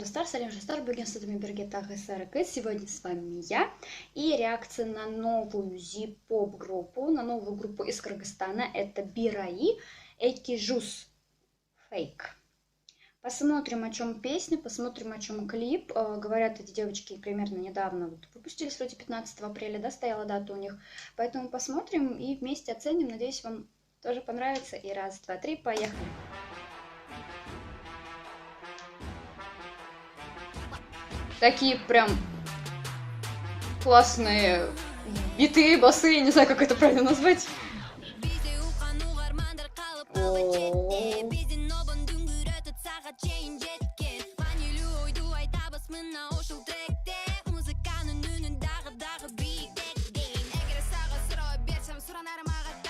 Шастар, Салим Шастар, Буген Судами Бергетах и Саракет. Сегодня с вами я и реакция на новую зип-поп группу, на новую группу из Кыргызстана. Это Бираи, Экижус, Фейк. Посмотрим, о чем песня, посмотрим, о чем клип. Говорят, эти девочки примерно недавно выпустились, вроде 15 апреля, да, стояла дата у них. Поэтому посмотрим и вместе оценим. Надеюсь, вам тоже понравится. И раз, два, три, поехали. Такие прям классные биты, басы, я не знаю, как это правильно назвать.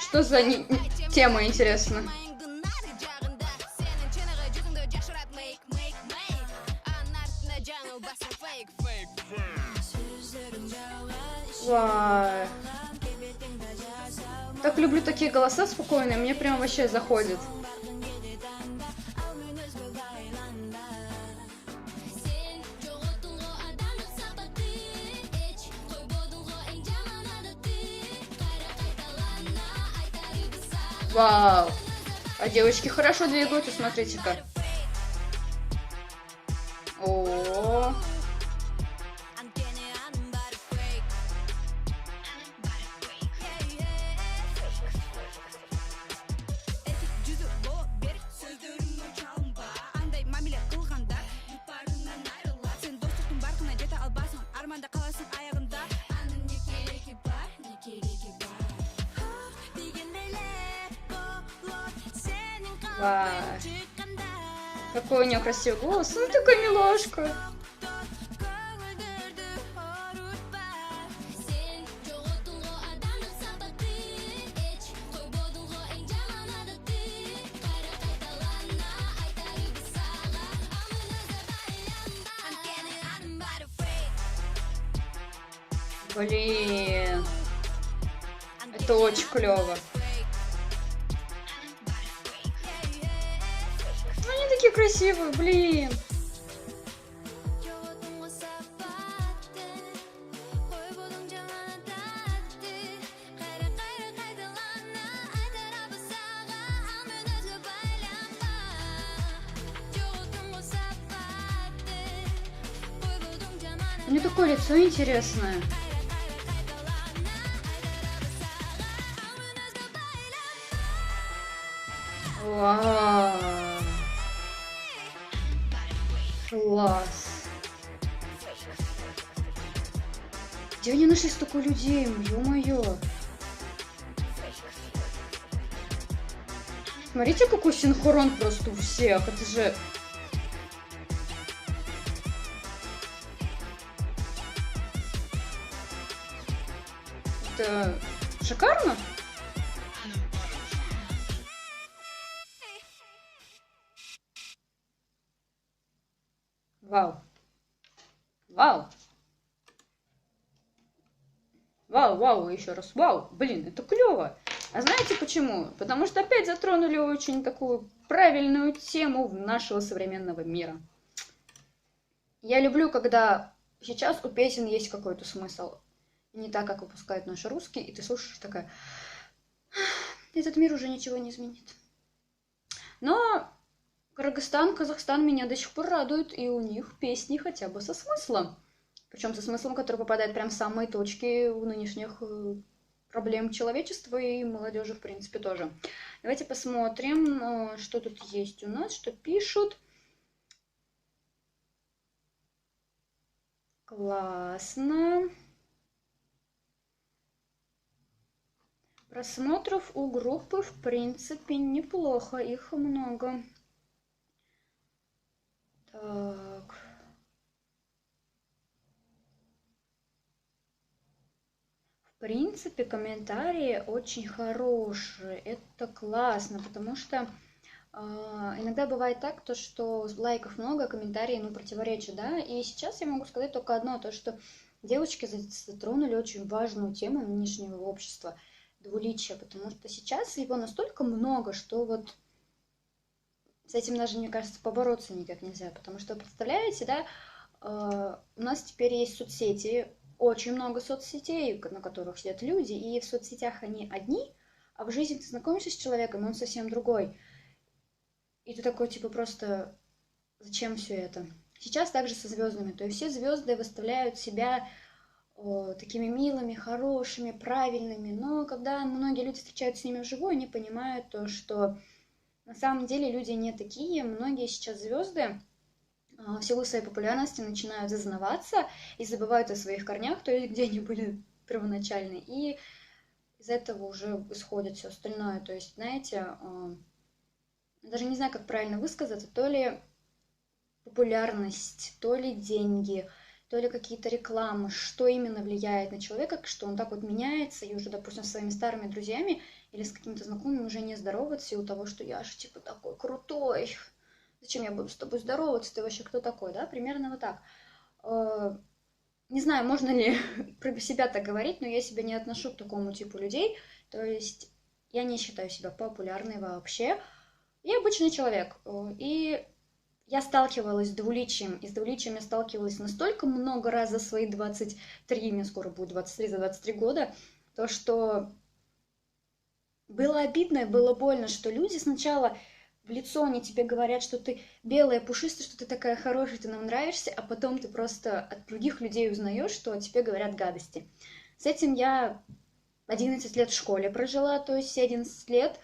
Что за тема, интересно? Вау. Так люблю такие голоса спокойные, мне прям вообще заходит. Вау. А девочки хорошо двигаются, смотрите-ка. О. Вау. Какой у нее красивый голос. Ну, такая милашка. Блин. Это очень клево. Они такие красивые, блин. У нее такое лицо интересное. Вау. Класс. Где они нашли столько людей? Ё-моё. Смотрите, какой синхрон просто у всех. Это же... Это шикарно. Вау. Вау. Вау, вау, еще раз. Вау. Блин, это клево. А знаете почему? Потому что опять затронули очень такую правильную тему нашего современного мира. Я люблю, когда сейчас у песен есть какой-то смысл. Не так, как выпускают наши русские, и ты слушаешь такая... Этот мир уже ничего не изменит. Но Кыргызстан, Казахстан меня до сих пор радуют, и у них песни хотя бы со смыслом. Причем со смыслом, который попадает прям в самые точки у нынешних проблем человечества и молодежи, в принципе, тоже. Давайте посмотрим, что тут есть у нас, что пишут. Классно. Просмотров у группы, в принципе, неплохо, их много. Так. В принципе, комментарии очень хорошие. Это классно, потому что иногда бывает так, то, что лайков много, комментарии, противоречат, да. И сейчас я могу сказать только одно, то, что девочки затронули очень важную тему нынешнего общества – двуличия, потому что сейчас его настолько много, что вот с этим даже, мне кажется, побороться никак нельзя, потому что, представляете, да, у нас теперь есть соцсети, очень много соцсетей, на которых сидят люди, и в соцсетях они одни, а в жизни ты знакомишься с человеком, и он совсем другой. И ты такой, типа, просто зачем все это? Сейчас также со звездами, то есть все звезды выставляют себя такими милыми, хорошими, правильными, но когда многие люди встречаются с ними вживую, они понимают то, что на самом деле люди не такие, многие сейчас звезды в силу своей популярности начинают зазнаваться и забывают о своих корнях, то есть где они были первоначально, и из этого уже исходит все остальное. То есть, знаете, даже не знаю, как правильно высказаться, то ли популярность, то ли деньги, то ли какие-то рекламы, что именно влияет на человека, что он так вот меняется, и уже, допустим, с своими старыми друзьями или с какими-то знакомыми уже не здороваться в силу того, что я же типа такой крутой, зачем я буду с тобой здороваться, ты вообще кто такой, да, примерно вот так. Не знаю, можно ли про себя так говорить, но я себя не отношу к такому типу людей, то есть я не считаю себя популярной вообще, я обычный человек, и я сталкивалась с двуличием, и с двуличием я сталкивалась настолько много раз за свои 23, мне скоро будет 23, за 23 года, то что было обидно и было больно, что люди сначала в лицо они тебе говорят, что ты белая, пушистая, что ты такая хорошая, ты нам нравишься, а потом ты просто от других людей узнаешь, что о тебе говорят гадости. С этим я 11 лет в школе прожила, то есть все 11 лет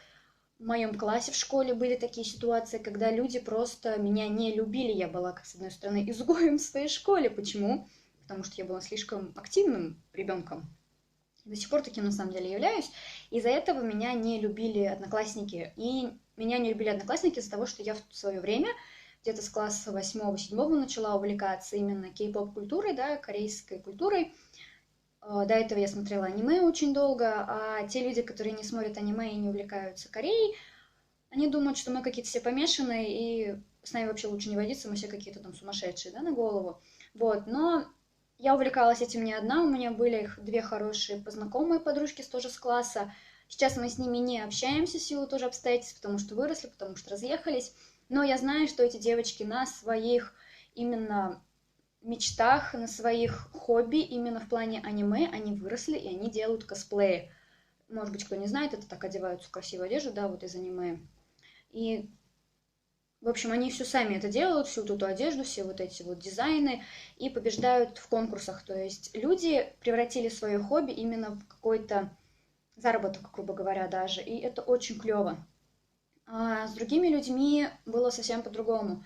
в моем классе в школе были такие ситуации, когда люди просто меня не любили. Я была, как с одной стороны, изгоем в своей школе. Почему? Потому что я была слишком активным ребенком. До сих пор таким на самом деле являюсь. Из-за этого меня не любили одноклассники. И меня не любили одноклассники из-за того, что я в свое время, где-то с класса 8-7 начала увлекаться именно кей-поп культурой, да, корейской культурой. До этого я смотрела аниме очень долго, а те люди, которые не смотрят аниме и не увлекаются Кореей, они думают, что мы какие-то все помешанные, и с нами вообще лучше не водиться, мы все какие-то там сумасшедшие, да, на голову. Вот, но я увлекалась этим не одна, у меня были их две хорошие знакомые подружки тоже с класса. Сейчас мы с ними не общаемся в силу тоже обстоятельств, потому что выросли, потому что разъехались. Но я знаю, что эти девочки на своих именно мечтах, на своих хобби, именно в плане аниме, они выросли и они делают косплеи. Может быть, кто не знает, это так одеваются в красивую одежду, да, вот из аниме. И, в общем, они все сами это делают, всю эту одежду, все вот эти вот дизайны, и побеждают в конкурсах. То есть люди превратили свое хобби именно в какой-то заработок, грубо говоря, даже. И это очень клево. А с другими людьми было совсем по-другому.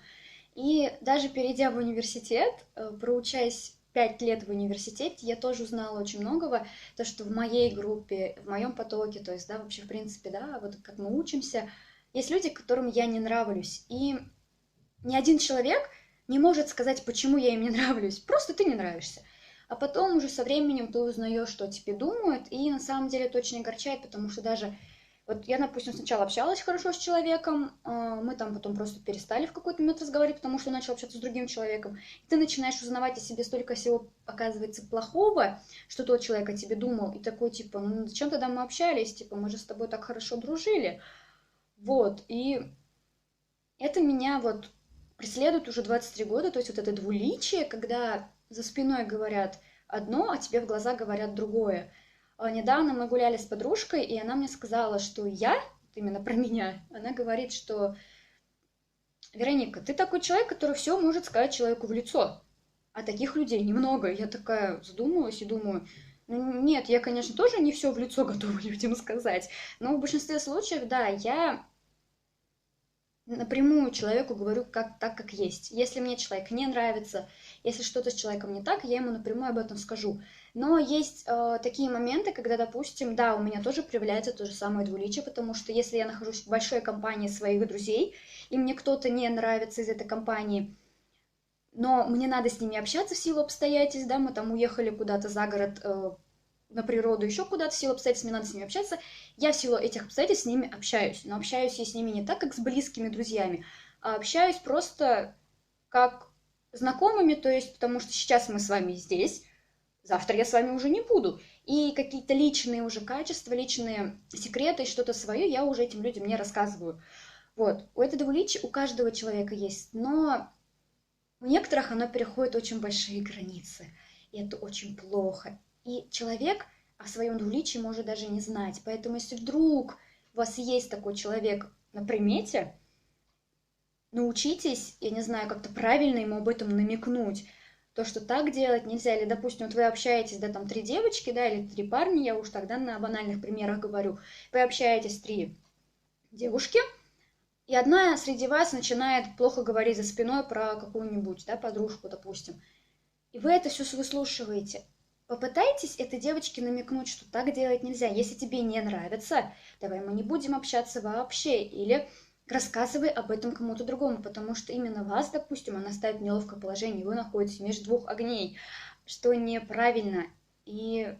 И даже перейдя в университет, проучаясь 5 лет в университете, я тоже узнала очень многого, то, что в моей группе, в моем потоке, то есть, да, вообще, в принципе, да, вот как мы учимся, есть люди, которым я не нравлюсь, и ни один человек не может сказать, почему я им не нравлюсь, просто ты не нравишься. А потом уже со временем ты узнаешь, что о тебе думают, и на самом деле это очень огорчает, потому что даже вот я, допустим, сначала общалась хорошо с человеком, мы там потом просто перестали в какой-то момент разговаривать, потому что я начала общаться с другим человеком. И ты начинаешь узнавать о себе столько всего, оказывается, плохого, что тот человек о тебе думал, и такой, типа, ну зачем тогда мы общались, типа, мы же с тобой так хорошо дружили. Вот, и это меня вот преследует уже 23 года, то есть вот это двуличие, когда за спиной говорят одно, а тебе в глаза говорят другое. Недавно мы гуляли с подружкой, и она мне сказала, что я, именно про меня, она говорит, что Вероника, ты такой человек, который все может сказать человеку в лицо, а таких людей немного. Я такая задумалась и думаю, ну, нет, я, конечно, тоже не все в лицо готова людям сказать, но в большинстве случаев, да, я напрямую человеку говорю так, как есть. Если мне человек не нравится, если что-то с человеком не так, я ему напрямую об этом скажу. Но есть такие моменты, когда, допустим, да, у меня тоже проявляется то же самое двуличие, потому что если я нахожусь в большой компании своих друзей, и мне кто-то не нравится из этой компании, но мне надо с ними общаться в силу обстоятельств, да, мы там уехали куда-то за город, на природу, еще куда-то, в силу обстоятельств, мне надо с ними общаться, я в силу этих обстоятельств с ними общаюсь. Но общаюсь я с ними не так, как с близкими друзьями, а общаюсь просто как знакомыми, то есть потому что сейчас мы с вами здесь, завтра я с вами уже не буду. И какие-то личные уже качества, личные секреты, что-то свое я уже этим людям не рассказываю. Вот, у этого двуличия у каждого человека есть, но у некоторых оно переходит очень большие границы, и это очень плохо. И человек о своем двуличии может даже не знать. Поэтому если вдруг у вас есть такой человек на примете, научитесь, я не знаю, как-то правильно ему об этом намекнуть. То, что так делать нельзя. Или, допустим, вот вы общаетесь, да, там 3 девочки, да, или 3 парня, я уж тогда на банальных примерах говорю. Вы общаетесь 3 девушки, и одна среди вас начинает плохо говорить за спиной про какую-нибудь, да, подружку, допустим. И вы это все выслушиваете. Попытайтесь этой девочке намекнуть, что так делать нельзя. Если тебе не нравится, давай мы не будем общаться вообще. Или рассказывай об этом кому-то другому, потому что именно вас, допустим, она ставит в неловкое положение, и вы находитесь между двух огней, что неправильно. И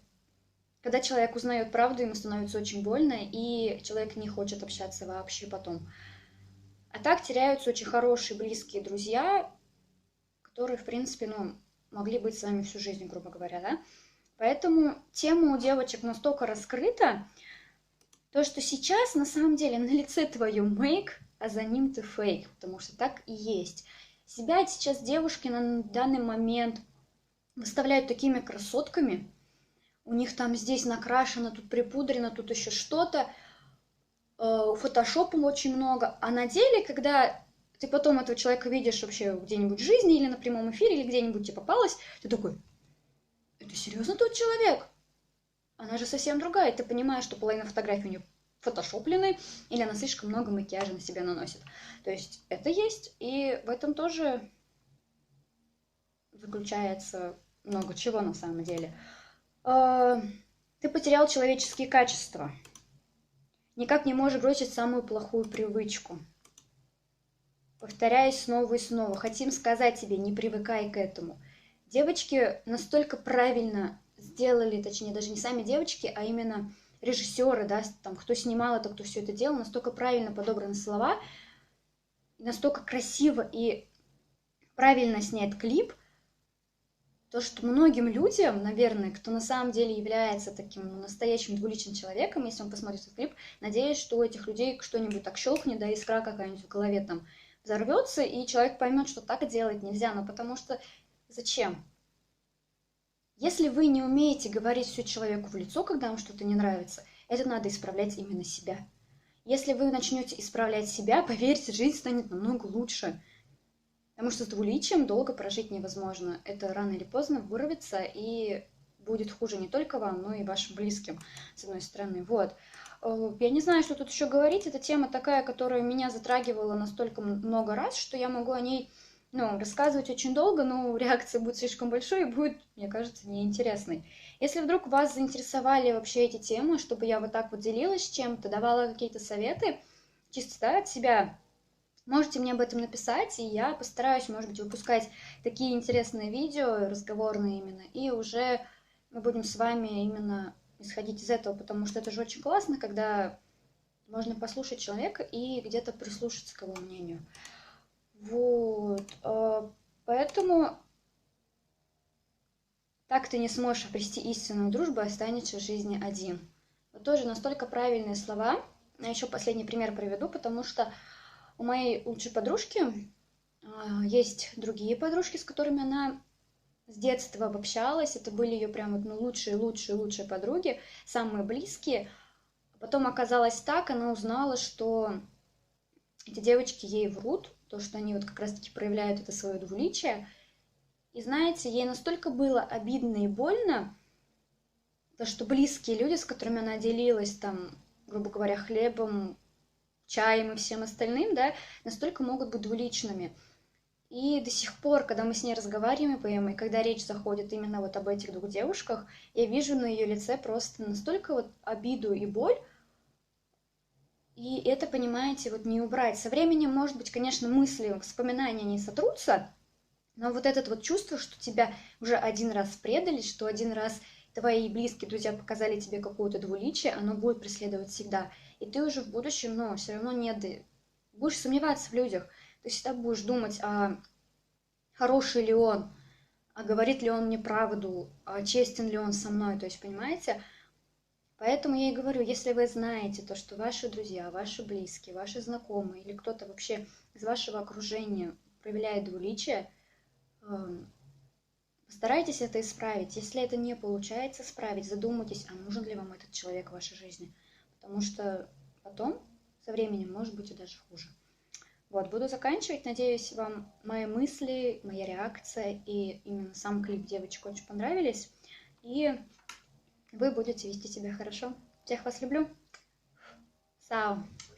когда человек узнает правду, ему становится очень больно, и человек не хочет общаться вообще потом. А так теряются очень хорошие, близкие друзья, которые, в принципе, ну, могли быть с вами всю жизнь, грубо говоря, да? Поэтому тема у девочек настолько раскрыта, то, что сейчас на самом деле на лице твое make, а за ним ты фейк, потому что так и есть. Себя сейчас девушки на данный момент выставляют такими красотками, у них там здесь накрашено, тут припудрено, тут еще что-то, фотошопом очень много, а на деле, когда ты потом этого человека видишь вообще где-нибудь в жизни или на прямом эфире, или где-нибудь тебе попалось, ты такой, это серьезно тот человек? Она же совсем другая. Ты понимаешь, что половина фотографий у нее фотошоплены, или она слишком много макияжа на себя наносит. То есть это есть, и в этом тоже заключается много чего на самом деле. Ты потерял человеческие качества. Никак не можешь бросить самую плохую привычку. Повторяюсь снова и снова. Хотим сказать тебе, не привыкай к этому. Девочки настолько правильно сделали, точнее, даже не сами девочки, а именно режиссеры, да, там, кто снимал это, кто все это делал, настолько правильно подобраны слова, настолько красиво и правильно снят клип, то, что многим людям, наверное, кто на самом деле является таким настоящим двуличным человеком, если он посмотрит этот клип, надеюсь, что у этих людей что-нибудь так щелкнет, да, искра какая-нибудь в голове там взорвется, и человек поймет, что так делать нельзя, но потому что зачем? Если вы не умеете говорить все человеку в лицо, когда вам что-то не нравится, это надо исправлять именно себя. Если вы начнете исправлять себя, поверьте, жизнь станет намного лучше. Потому что с двуличием долго прожить невозможно. Это рано или поздно вырвется и будет хуже не только вам, но и вашим близким, с одной стороны. Вот. Я не знаю, что тут еще говорить. Эта тема такая, которая меня затрагивала настолько много раз, что я могу о ней рассказывать очень долго, но реакция будет слишком большой и будет, мне кажется, неинтересной. Если вдруг вас заинтересовали вообще эти темы, чтобы я вот так вот делилась чем-то, давала какие-то советы, чисто да, от себя, можете мне об этом написать, и я постараюсь, может быть, выпускать такие интересные видео, разговорные именно, и уже мы будем с вами именно исходить из этого, потому что это же очень классно, когда можно послушать человека и где-то прислушаться к его мнению. Вот. Поэтому так ты не сможешь обрести истинную дружбу, останешься в жизни один. Вот тоже настолько правильные слова. Я еще последний пример приведу, потому что у моей лучшей подружки есть другие подружки, с которыми она с детства общалась. Это были ее прям вот, лучшие подруги, самые близкие. Потом оказалось так, она узнала, что эти девочки ей врут, то, что они вот как раз-таки проявляют это свое двуличие. И знаете, ей настолько было обидно и больно, то, что близкие люди, с которыми она делилась, там, грубо говоря, хлебом, чаем и всем остальным, да, настолько могут быть двуличными. И до сих пор, когда мы с ней разговариваем, и когда речь заходит именно вот об этих 2 девушках, я вижу на ее лице просто настолько вот обиду и боль, и это, понимаете, вот не убрать. Со временем, может быть, конечно, мысли, воспоминания не сотрутся, но вот это вот чувство, что тебя уже один раз предали, что один раз твои близкие друзья показали тебе какое-то двуличие, оно будет преследовать всегда. И ты уже в будущем, но все равно будешь сомневаться в людях. Ты всегда будешь думать, а хороший ли он, а говорит ли он мне правду, а честен ли он со мной. То есть, понимаете? Поэтому я и говорю, если вы знаете то, что ваши друзья, ваши близкие, ваши знакомые или кто-то вообще из вашего окружения проявляет двуличие, постарайтесь это исправить. Если это не получается исправить, задумайтесь, а нужен ли вам этот человек в вашей жизни. Потому что потом, со временем, может быть и даже хуже. Вот, буду заканчивать. Надеюсь, вам мои мысли, моя реакция и именно сам клип девочек очень понравились. И вы будете вести себя хорошо. Всех вас люблю. Сао.